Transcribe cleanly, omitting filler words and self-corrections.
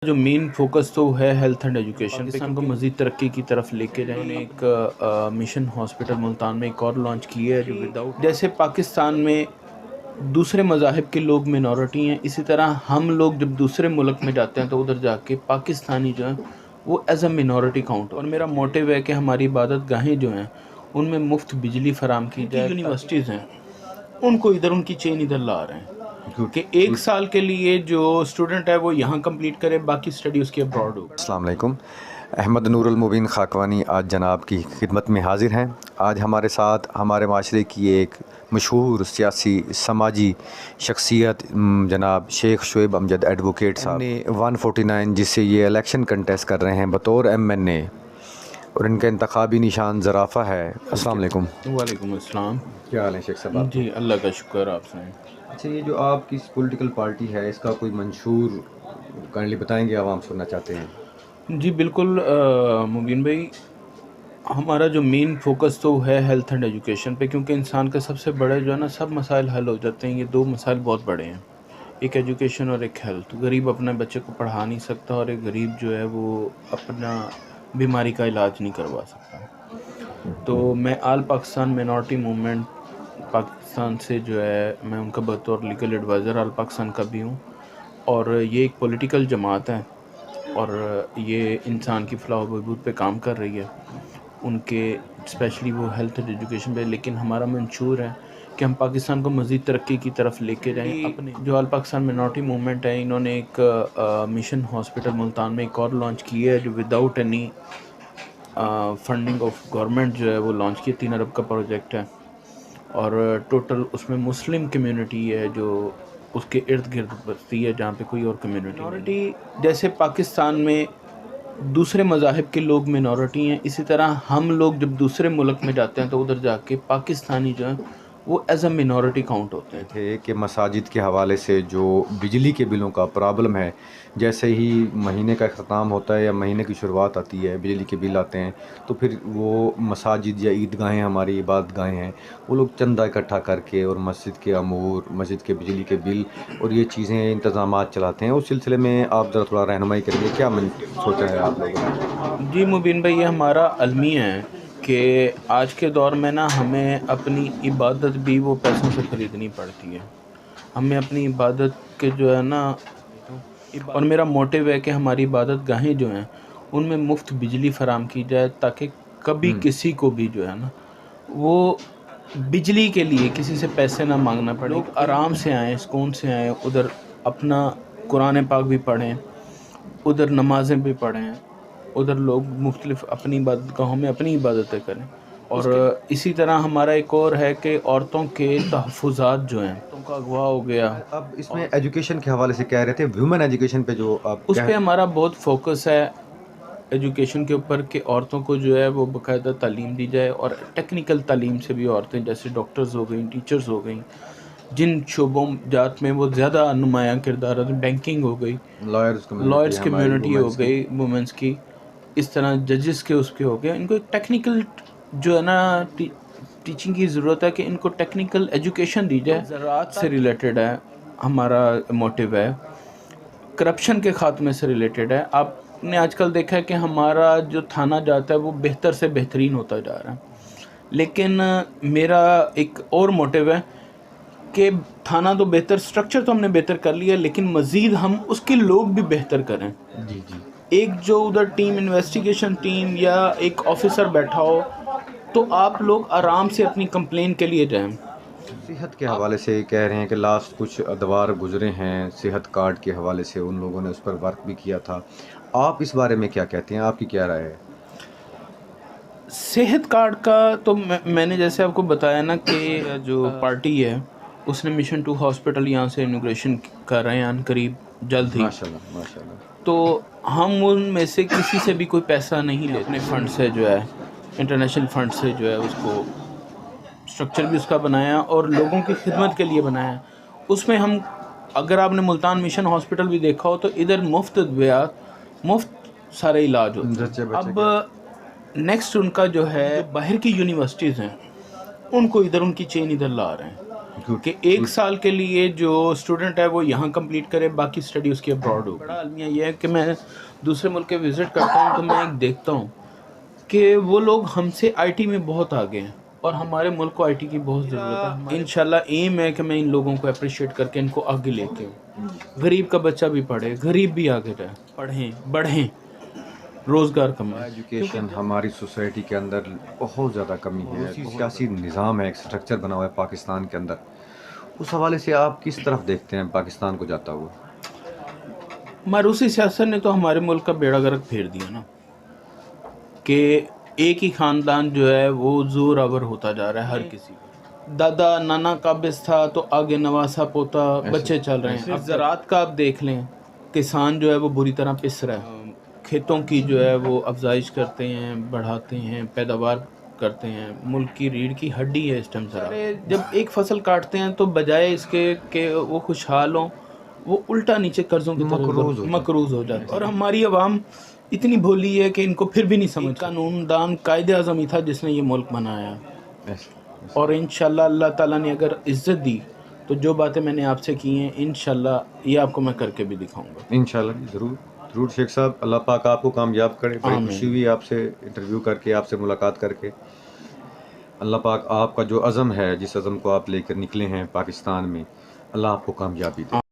جو main focus تو ہے ہیلتھ اینڈ ایجوکیشن، پاکستان کو مزید ترقی کی طرف لے کے جائیں۔ ایک مشن ہاسپٹل ملتان میں ایک اور لانچ کی ہے جو وداؤٹ، جیسے پاکستان میں دوسرے مذاہب کے لوگ مینورٹی ہیں، اسی طرح ہم لوگ جب دوسرے ملک میں جاتے ہیں تو ادھر جا کے پاکستانی جو ہیں وہ ایز اے مینورٹی کاؤنٹ، اور میرا موٹیو ہے کہ ہماری عبادت گاہیں جو ہیں ان میں مفت بجلی فراہم کی جائے۔ یونیورسٹیز ہیں ان کو ادھر، ان کی چین ادھر لا رہے ہیں کہ ایک سال کے لیے جو اسٹوڈنٹ ہے وہ یہاں کمپلیٹ کرے، باقی اسٹڈی اس کی ابراڈ ہو۔ السلام علیکم۔ احمد نور المبین خاکوانی آج جناب کی خدمت میں حاضر ہیں۔ آج ہمارے ساتھ ہمارے معاشرے کی ایک مشہور سیاسی سماجی شخصیت جناب شیخ شعیب امجد ایڈوکیٹ صاحب نے 149 جس سے یہ الیکشن کنٹیسٹ کر رہے ہیں بطور MNA، اور ان کا انتخابی نشان زرافہ ہے۔ السلام علیکم۔ وعلیکم السلام۔ کیا حال ہے شیخ صاحب؟ جی اللہ کا شکر، آپ سے۔ اچھا، یہ جو آپ کی پولیٹیکل پارٹی ہے اس کا کوئی منشور کائنڈلی بتائیں گے، عوام سننا چاہتے ہیں۔ جی بالکل مبین بھائی، ہمارا جو مین فوکس تو ہے ہیلتھ اینڈ ایجوکیشن پہ، کیونکہ انسان کا سب سے بڑے جو ہے نا سب مسائل حل ہو جاتے ہیں۔ یہ دو مسائل بہت بڑے ہیں، ایک ایجوکیشن اور ایک ہیلتھ۔ غریب اپنے بچے کو پڑھا نہیں سکتا، اور ایک غریب جو ہے وہ اپنا بیماری کا علاج نہیں کروا سکتا۔ تو میں آل پاکستان مینورٹی موومنٹ پاکستان سے جو ہے میں ان کا بطور لیگل ایڈوائزر آل پاکستان کا بھی ہوں، اور یہ ایک پولیٹیکل جماعت ہے اور یہ انسان کی فلاح و بہبود پہ کام کر رہی ہے، ان کے اسپیشلی وہ ہیلتھ اینڈ ایجوکیشن پہ۔ لیکن ہمارا منشور ہے کہ ہم پاکستان کو مزید ترقی کی طرف لے کے جائیں۔ اپنے جو آل پاکستان مینورٹی موومنٹ ہے، انہوں نے ایک مشن ہاسپٹل ملتان میں ایک اور لانچ کی ہے جو without any funding of government جو ہے وہ لانچ کی۔ 3 ارب کا پروجیکٹ ہے، اور ٹوٹل اس میں مسلم کمیونٹی ہے جو اس کے ارد گرد بستی ہے، جہاں پہ کوئی اور کمیونٹی جیسے پاکستان میں دوسرے مذاہب کے لوگ مینورٹی ہیں، اسی طرح ہم لوگ جب دوسرے ملک میں جاتے ہیں تو ادھر جا کے پاکستانی جو ہیں وہ ایز اے مینورٹی کاؤنٹ ہوتے ہیں۔ تھے کہ مساجد کے حوالے سے جو بجلی کے بلوں کا پرابلم ہے، جیسے ہی مہینے کا اختتام ہوتا ہے یا مہینے کی شروعات آتی ہے بجلی کے بل آتے ہیں، تو پھر وہ مساجد یا عیدگاہیں ہماری عبادت گاہیں ہیں، وہ لوگ چندہ اکٹھا کر کے اور مسجد کے امور، مسجد کے بجلی کے بل اور یہ چیزیں انتظامات چلاتے ہیں۔ اس سلسلے میں آپ ذرا تھوڑا رہنمائی کریں گے، کیا سوچا ہے آپ لوگوں نے؟ جی مبین بھائی، یہ ہمارا المیہ ہے کہ آج کے دور میں نا ہمیں اپنی عبادت بھی وہ پیسوں سے خریدنی پڑتی ہے۔ ہمیں اپنی عبادت کے جو ہے نا، اور میرا موٹیو ہے کہ ہماری عبادت گاہیں جو ہیں ان میں مفت بجلی فراہم کی جائے، تاکہ کبھی کسی کو بھی جو ہے نا وہ بجلی کے لیے کسی سے پیسے نہ مانگنا پڑے، لوگ آرام سے آئیں، سکون سے آئیں، ادھر اپنا قرآن پاک بھی پڑھیں، ادھر نمازیں بھی پڑھیں، ادھر لوگ مختلف اپنی عبادت گاہوں میں اپنی عبادتیں کریں۔ اور اسی طرح ہمارا ایک اور ہے کہ عورتوں کے تحفظات جو ہیں، عورتوں کا اغوا ہو گیا، اب اس میں ایجوکیشن کے حوالے سے کہہ رہے تھے، ویمن ایجوکیشن پہ جو آپ اس پہ ہمارا بہت فوکس ہے ایجوکیشن کے اوپر، کہ عورتوں کو جو ہے وہ باقاعدہ تعلیم دی جائے، اور ٹیکنیکل تعلیم سے بھی عورتیں جیسے ڈاکٹرز ہو گئیں، ٹیچرز ہو گئیں، جن شعبوں جات میں وہ زیادہ نمایاں کردار ہے، بینکنگ ہو گئی، لائرز کمیونٹی ہو گئی وومنس کی، اس طرح ججز کے اس کے ہو گئے، ان کو ایک ٹیکنیکل جو ہے نا ٹیچنگ کی ضرورت ہے کہ ان کو ٹیکنیکل ایجوکیشن دی جائے۔ زراعت سے ریلیٹڈ ہے ہمارا موٹیو ہے، کرپشن کے خاتمے سے ریلیٹڈ ہے۔ آپ نے آج کل دیکھا ہے کہ ہمارا جو تھانہ جاتا ہے وہ بہتر سے بہترین ہوتا جا رہا ہے، لیکن میرا ایک اور موٹیو ہے کہ تھانہ تو بہتر، سٹرکچر تو ہم نے بہتر کر لیا، لیکن مزید ہم اس کے لوگ بھی بہتر کریں۔ جی جی، ایک جو ادھر ٹیم، انویسٹیگیشن ٹیم یا ایک آفیسر بیٹھا ہو تو آپ لوگ آرام سے اپنی کمپلین کے لیے جائیں۔ صحت کے حوالے سے کہہ رہے ہیں کہ لاسٹ کچھ ادوار گزرے ہیں، صحت کارڈ کے حوالے سے ان لوگوں نے اس پر ورک بھی کیا تھا، آپ اس بارے میں کیا کہتے ہیں، آپ کی کیا رائے ہے؟ صحت کارڈ کا تو میں نے جیسے آپ کو بتایا نا کہ جو پارٹی ہے اس نے مشن 2 ہاسپٹل یہاں سے انوگریشن کر رہے ہیں ان قریب، جلد ہی۔ ماشاءاللہ ماشاءاللہ۔ تو ہم ان میں سے کسی سے بھی کوئی پیسہ نہیں لیتے، اپنے فنڈ سے جو ہے، انٹرنیشنل فنڈ سے جو ہے اس کو اسٹرکچر بھی اس کا بنایا اور لوگوں کی خدمت کے لیے بنایا۔ اس میں ہم، اگر آپ نے ملتان مشن ہاسپٹل بھی دیکھا ہو تو ادھر مفت ادویات، مفت سارے علاج ہوتے ہیں۔ اب نیکسٹ ان کا جو ہے باہر کی یونیورسٹیز ہیں ان کو ادھر، ان کی چین ادھر لا رہے ہیں کہ ایک سال کے لیے جو اسٹوڈنٹ ہے وہ یہاں کمپلیٹ کرے، باقی اسٹڈی اس کی ابراڈ ہو. بڑا المیہ یہ ہے کہ میں دوسرے ملک کے وزٹ کرتا ہوں تو میں ایک دیکھتا ہوں کہ وہ لوگ ہم سے آئی ٹی میں بہت آگے ہیں اور ہمارے ملک کو آئی ٹی کی بہت ضرورت ہے. انشاءاللہ ایم ہے کہ میں ان لوگوں کو اپریشیٹ کر کے ان کو آگے لے کے غریب کا بچہ بھی پڑھے، غریب بھی آگے رہے، پڑھیں بڑھیں، روزگار کمائیں. ایجوکیشن ہماری سوسائٹی کے اندر بہت زیادہ کمی ہے. سیاسی نظام ہے، ایک سٹرکچر بنا ہوا ہے پاکستان کے اندر. اس حوالے سے آپ کس طرف دیکھتے ہیں پاکستان کو جاتا ہوا؟ ماروسی سیاست نے تو ہمارے ملک کا بیڑا غرق پھیر دیا نا، کہ ایک ہی خاندان جو ہے وہ زور آور ہوتا جا رہا ہے ہر کسی کا. دادا نانا قابض تھا تو آگے نواسا پوتا بچے چل رہے ہیں. اب زراعت کا آپ دیکھ لیں، کسان جو ہے وہ بری طرح پس رہا ہے. کھیتوں کی جو ہے وہ افزائش کرتے ہیں، بڑھاتے ہیں، پیداوار کرتے ہیں. ملک کی ریڑھ کی ہڈی ہے اس ٹائم زراعت. جب ایک فصل کاٹتے ہیں تو بجائے اس کے کہ وہ خوشحال ہوں، وہ الٹا نیچے قرضوں کی طرف مقروض ہو جاتے ہیں. اور ہماری عوام اتنی بھولی ہے کہ ان کو پھر بھی نہیں سمجھ. قانون دان قائد اعظم ہی تھا جس نے یہ ملک بنایا، اور انشاءاللہ اللہ تعالیٰ نے اگر عزت دی تو جو باتیں میں نے آپ سے کی ہیں انشاءاللہ یہ آپ کو میں کر کے بھی دکھاؤں گا. انشاءاللہ ضرور ضرور شیخ صاحب. اللہ پاک آپ کو کامیاب کرے. بڑی خوشی ہوئی آپ سے انٹرویو کر کے، آپ سے ملاقات کر کے. اللہ پاک آپ کا جو عزم ہے، جس عزم کو آپ لے کر نکلے ہیں پاکستان میں، اللہ آپ کو کامیابی دے.